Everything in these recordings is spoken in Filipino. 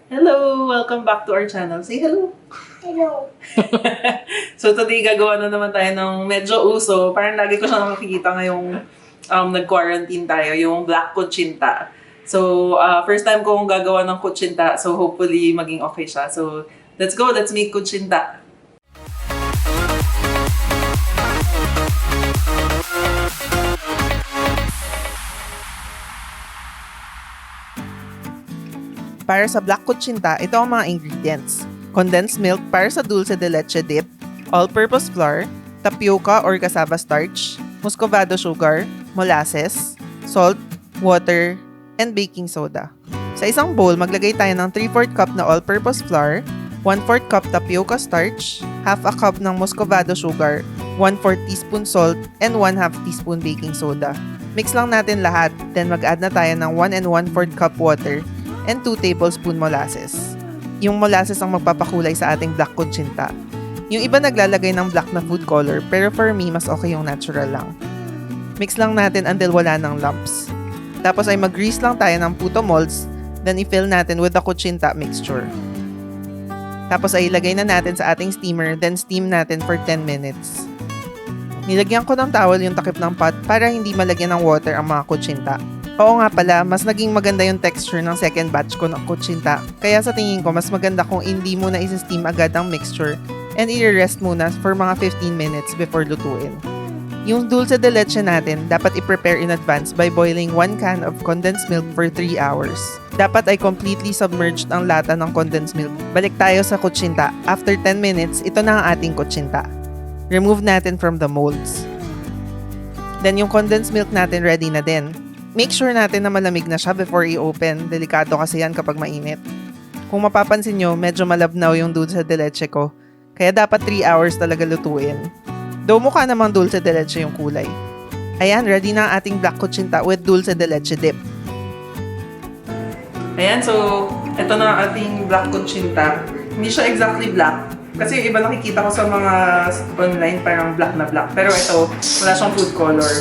Hello! Welcome back to our channel. Say hello! Hello. So today, gagawa na naman tayo ng medyo uso. Parang lagi ko siya nakikita ngayong nag-quarantine tayo, yung black kutsinta. So, first time kong gagawa ng kutsinta. So, hopefully, maging okay siya. So, let's go! Let's make kutsinta! Para sa black kutsinta, ito ang mga ingredients. Condensed milk para sa dulce de leche dip, all-purpose flour, tapioca or cassava starch, muscovado sugar, molasses, salt, water, and baking soda. Sa isang bowl, maglagay tayo ng 3/4 cup na all-purpose flour, 1/4 cup tapioca starch, half a cup ng muscovado sugar, 1/4 teaspoon salt, and 1/2 teaspoon baking soda. Mix lang natin lahat, then mag-add na tayo ng 1 1/4 cup water and 2 tablespoon molasses. Yung molasses ang magpapakulay sa ating black kutsinta. Yung iba naglalagay ng black na food color, pero for me, mas okay yung natural lang. Mix lang natin until wala ng lumps. Tapos ay mag-grease lang tayo ng puto molds, then i-fill natin with the kutsinta mixture. Tapos ay ilagay na natin sa ating steamer, then steam natin for 10 minutes. Nilagyan ko ng towel yung takip ng pot para hindi malagyan ng water ang mga kutsinta. Oo nga pala, mas naging maganda yung texture ng second batch ko ng kutsinta. Kaya sa tingin ko, mas maganda kung hindi muna isa-steam agad ang mixture and i-rest muna for mga 15 minutes before lutuin. Yung dulce de leche natin, dapat i-prepare in advance by boiling 1 can of condensed milk for 3 hours. Dapat ay completely submerged ang lata ng condensed milk. Balik tayo sa kutsinta. After 10 minutes, ito na ang ating kutsinta. Remove natin from the molds. Then yung condensed milk natin ready na din. Make sure natin na malamig na siya before i-open. Delikado kasi yan kapag mainit. Kung mapapansin nyo, medyo malabnaw yung dulce de leche ko. Kaya dapat 3 hours talaga lutuin. Though mukha namang dulce de leche yung kulay. Ayan, ready na ang ating black kutsinta with dulce de leche dip. Ayan, so ito na ang ating black kutsinta. Hindi siya exactly black. Kasi yung iba nakikita ko sa mga online parang black na black. Pero ito, wala siyang food color.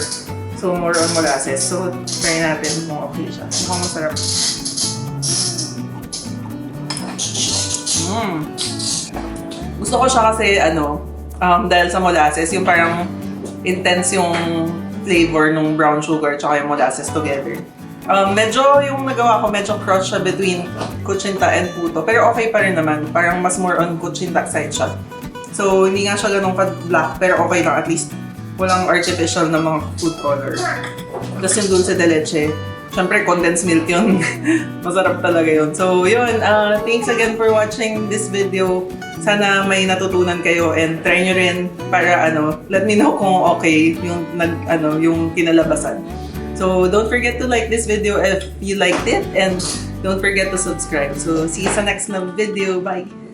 So, more on molasses. So, try natin kung okay siya. Mukhang masarap. Gusto ko siya kasi, dahil sa molasses, yung parang intense yung flavor ng brown sugar tsaka yung molasses together. Medyo yung nagawa ko, medyo cross siya between kutsinta and puto. Pero okay pa rin naman. Parang mas more on kutsinta side siya. So, hindi nga siya ganun ka-black, pero okay lang at least. Walang artificial na mga food color. Tapos yung dulce de leche, syempre condensed milk yun. Masarap talaga yun. So yun, thanks again for watching this video. Sana may natutunan kayo and try nyo rin para let me know kung okay yung yung kinalabasan. So don't forget to like this video if you liked it and don't forget to subscribe. So see you sa next na video. Bye!